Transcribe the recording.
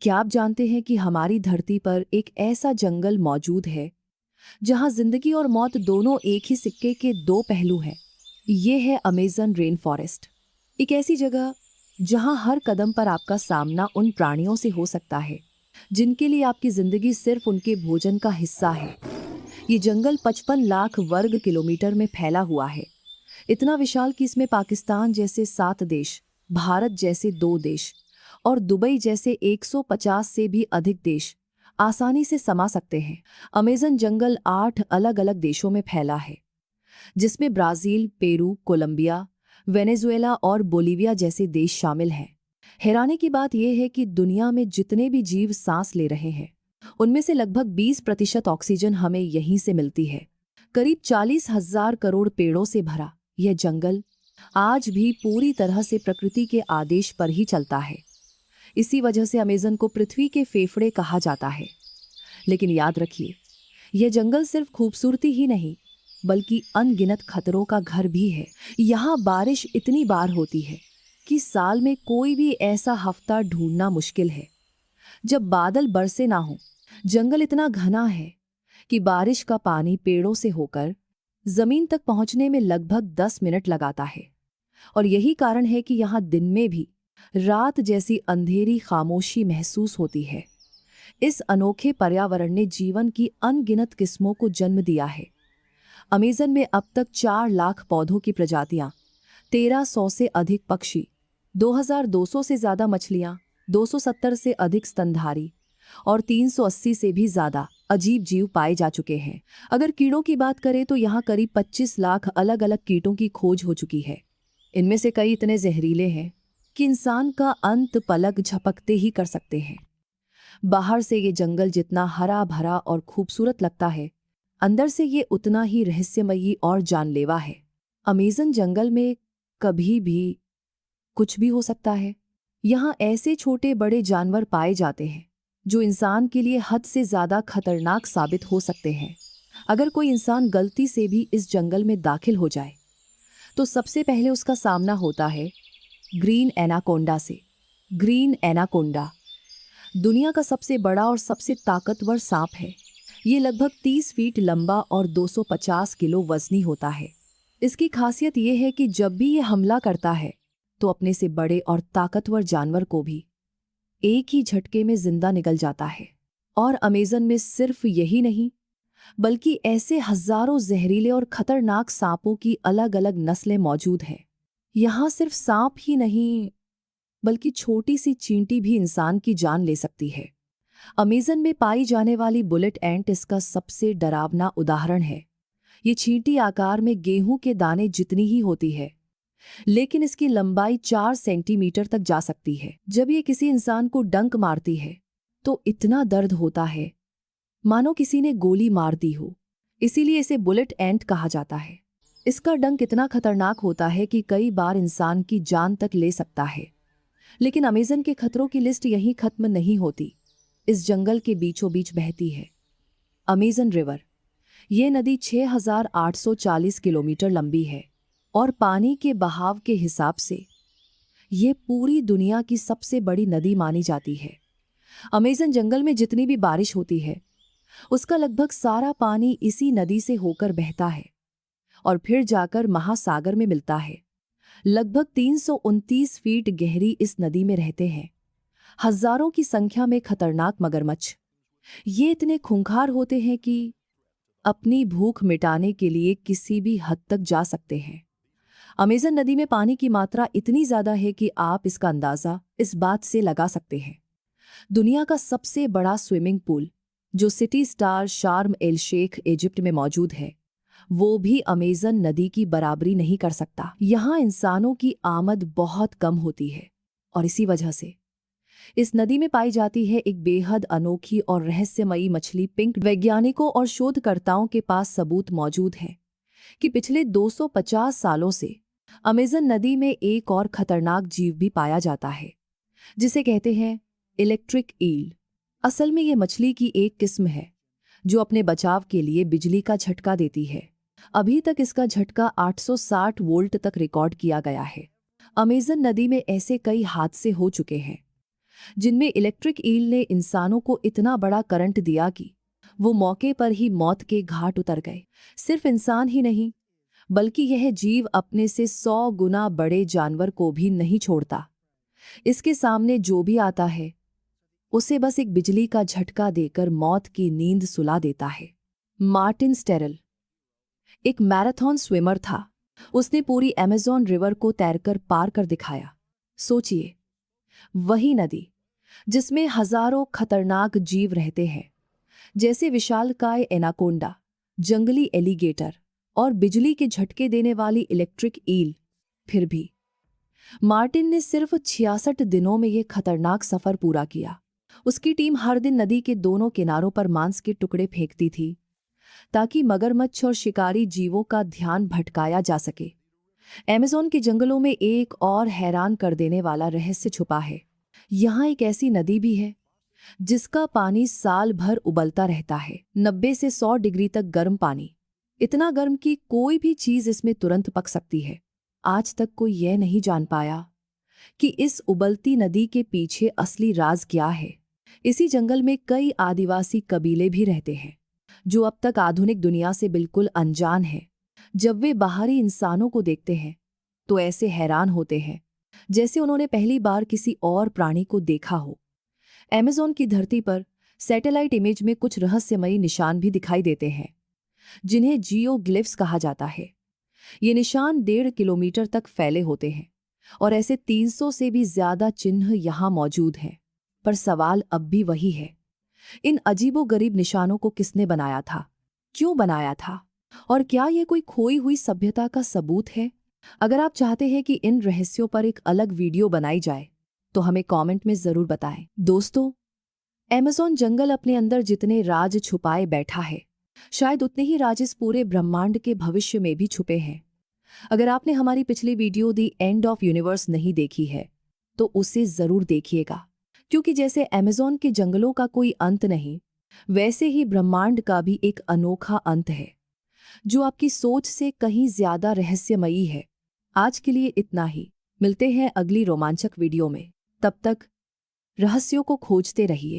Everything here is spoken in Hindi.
क्या आप जानते हैं कि हमारी धरती पर एक ऐसा जंगल मौजूद है जहां जिंदगी और मौत दोनों एक ही सिक्के के दो पहलू हैं। ये है अमेज़न रेन फॉरेस्ट। एक ऐसी जगह जहां हर कदम पर आपका सामना उन प्राणियों से हो सकता है जिनके लिए आपकी जिंदगी सिर्फ उनके भोजन का हिस्सा है। ये जंगल 55 लाख वर्ग किलोमीटर में फैला हुआ है, इतना विशाल कि इसमें पाकिस्तान जैसे 7 देश, भारत जैसे 2 देश और दुबई जैसे 150 से भी अधिक देश आसानी से समा सकते हैं। अमेज़न जंगल 8 अलग-अलग देशों में फैला है, जिसमें ब्राज़ील, पेरू, कोलंबिया, वेनेजुएला और बोलीविया जैसे देश शामिल हैं। हैरानी की बात यह है कि दुनिया में जितने भी जीव सांस ले रहे हैं, उनमें से लगभग 20% ऑक्सीजन हमें यहीं से मिलती है। करीब 40,000 करोड़ पेड़ों से भरा यह जंगल आज भी पूरी तरह से प्रकृति के आदेश पर ही चलता है। इसी वजह से अमेज़न को पृथ्वी के फेफड़े कहा जाता है। लेकिन याद रखिए, यह जंगल सिर्फ खूबसूरती ही नहीं, बल्कि अनगिनत खतरों का घर भी है। यहाँ बारिश इतनी बार होती है कि साल में कोई भी ऐसा हफ्ता ढूंढना मुश्किल है जब बादल बरसे ना हो। जंगल इतना घना है कि बारिश का पानी पेड़ों से होकर जमीन तक पहुंचने में लगभग 10 मिनट लगाता है। और यही कारण है कि यहाँ दिन में भी रात जैसी अंधेरी खामोशी महसूस होती है। इस अनोखे पर्यावरण ने जीवन की अनगिनत किस्मों को जन्म दिया है। अमेज़न में अब तक 4 लाख पौधों की प्रजातियां, 1300 से अधिक पक्षी, 2200 से ज्यादा मछलियां, 270 से अधिक स्तनधारी और 380 से भी ज्यादा अजीब जीव पाए जा चुके हैं। अगर कीड़ों की बात करें तो यहाँ करीब 25 लाख अलग अलग कीटों की खोज हो चुकी है। इनमें से कई इतने जहरीले हैं कि इंसान का अंत पलक झपकते ही कर सकते हैं। बाहर से ये जंगल जितना हरा भरा और खूबसूरत लगता है, अंदर से ये उतना ही रहस्यमयी और जानलेवा है। अमेज़न जंगल में कभी भी कुछ भी हो सकता है। यहाँ ऐसे छोटे बड़े जानवर पाए जाते हैं जो इंसान के लिए हद से ज़्यादा खतरनाक साबित हो सकते हैं। अगर कोई इंसान गलती से भी इस जंगल में दाखिल हो जाए तो सबसे पहले उसका सामना होता है ग्रीन एनाकोंडा से। ग्रीन एनाकोंडा दुनिया का सबसे बड़ा और सबसे ताकतवर सांप है। ये लगभग 30 फीट लंबा और 250 किलो वजनी होता है। इसकी खासियत ये है कि जब भी ये हमला करता है तो अपने से बड़े और ताकतवर जानवर को भी एक ही झटके में जिंदा निगल जाता है। और अमेज़न में सिर्फ यही नहीं, बल्कि ऐसे हजारों जहरीले और खतरनाक सांपों की अलग अलग नस्लें मौजूद हैं। यहाँ सिर्फ सांप ही नहीं, बल्कि छोटी सी चींटी भी इंसान की जान ले सकती है। अमेज़न में पाई जाने वाली बुलेट एंट इसका सबसे डरावना उदाहरण है। ये चींटी आकार में गेहूं के दाने जितनी ही होती है, लेकिन इसकी लंबाई 4 सेंटीमीटर तक जा सकती है। जब ये किसी इंसान को डंक मारती है तो इतना दर्द होता है मानो किसी ने गोली मार दी हो। इसीलिए इसे बुलेट एंट कहा जाता है। इसका डंक इतना खतरनाक होता है कि कई बार इंसान की जान तक ले सकता है। लेकिन अमेज़न के खतरों की लिस्ट यहीं खत्म नहीं होती। इस जंगल के बीचों बीच बहती है अमेज़न रिवर। ये नदी 6,840 किलोमीटर लंबी है और पानी के बहाव के हिसाब से ये पूरी दुनिया की सबसे बड़ी नदी मानी जाती है। अमेज़न जंगल में जितनी भी बारिश होती है, उसका लगभग सारा पानी इसी नदी से होकर बहता है और फिर जाकर महासागर में मिलता है। लगभग 329 फीट गहरी इस नदी में रहते हैं हजारों की संख्या में खतरनाक मगरमच्छ। ये इतने खूंखार होते हैं कि अपनी भूख मिटाने के लिए किसी भी हद तक जा सकते हैं। अमेज़न नदी में पानी की मात्रा इतनी ज्यादा है कि आप इसका अंदाजा इस बात से लगा सकते हैं। दुनिया का सबसे बड़ा स्विमिंग पूल जो city star Sharm El Sheikh Egypt में मौजूद है, वो भी अमेज़न नदी की बराबरी नहीं कर सकता। यहाँ इंसानों की आमद बहुत कम होती है और इसी वजह से इस नदी में पाई जाती है एक बेहद अनोखी और रहस्यमयी मछली पिंक। वैज्ञानिकों और शोधकर्ताओं के पास सबूत मौजूद है कि पिछले 250 सालों से अमेज़न नदी में एक और खतरनाक जीव भी पाया जाता है, जिसे कहते हैं इलेक्ट्रिक ईल। असल में ये मछली की एक किस्म है जो अपने बचाव के लिए बिजली का झटका देती है। अभी तक इसका झटका 860 वोल्ट तक रिकॉर्ड किया गया है। अमेज़न नदी में ऐसे कई हादसे हो चुके हैं जिनमें इलेक्ट्रिक ईल ने इंसानों को इतना बड़ा करंट दिया कि वो मौके पर ही मौत के घाट उतर गए। सिर्फ इंसान ही नहीं, बल्कि यह जीव अपने से 100 गुना बड़े जानवर को भी नहीं छोड़ता। इसके सामने जो भी आता है उसे बस एक बिजली का झटका देकर मौत की नींद सुला देता है। मार्टिन स्टेरल एक मैराथन स्विमर था। उसने पूरी अमेज़न रिवर को तैरकर पार कर दिखाया। सोचिए, वही नदी जिसमें हजारों खतरनाक जीव रहते हैं, जैसे विशालकाय एनाकोंडा, जंगली एलिगेटर और बिजली के झटके देने वाली इलेक्ट्रिक ईल। फिर भी मार्टिन ने सिर्फ 66 दिनों में यह खतरनाक सफर पूरा किया। उसकी टीम हर दिन नदी के दोनों किनारों पर मांस के टुकड़े फेंकती थी ताकि मगरमच्छ और शिकारी जीवों का ध्यान भटकाया जा सके। अमेज़न के जंगलों में एक और हैरान कर देने वाला रहस्य छुपा है। यहाँ एक ऐसी नदी भी है जिसका पानी साल भर उबलता रहता है। 90 से 100 डिग्री तक गर्म पानी, इतना गर्म कि कोई भी चीज इसमें तुरंत पक सकती है। आज तक कोई यह नहीं जान पाया कि इस उबलती नदी के पीछे असली राज क्या है। इसी जंगल में कई आदिवासी कबीले भी रहते हैं जो अब तक आधुनिक दुनिया से बिल्कुल अनजान हैं। जब वे बाहरी इंसानों को देखते हैं तो ऐसे हैरान होते हैं जैसे उन्होंने पहली बार किसी और प्राणी को देखा हो। अमेज़न की धरती पर सैटेलाइट इमेज में कुछ रहस्यमयी निशान भी दिखाई देते हैं जिन्हें जियोग्लिफ्स कहा जाता है। ये निशान 1.5 किलोमीटर तक फैले होते हैं और ऐसे 300 से भी ज्यादा चिन्ह यहाँ मौजूद हैं। पर सवाल अब भी वही है, इन अजीबोगरीब निशानों को किसने बनाया था, क्यों बनाया था, और क्या ये कोई खोई हुई सभ्यता का सबूत है? अगर आप चाहते हैं कि इन रहस्यों पर एक अलग वीडियो बनाई जाए तो हमें कमेंट में जरूर बताएं। दोस्तों, अमेज़न जंगल अपने अंदर जितने राज छुपाए बैठा है, शायद उतने ही राज इस पूरे ब्रह्मांड के भविष्य में भी छुपे हैं। अगर आपने हमारी पिछली video the end of universe नहीं देखी है तो उसे जरूर देखिएगा, क्योंकि जैसे अमेज़न के जंगलों का कोई अंत नहीं, वैसे ही ब्रह्मांड का भी एक अनोखा अंत है जो आपकी सोच से कहीं ज्यादा रहस्यमयी है। आज के लिए इतना ही। मिलते हैं अगली रोमांचक वीडियो में। तब तक रहस्यों को खोजते रहिए।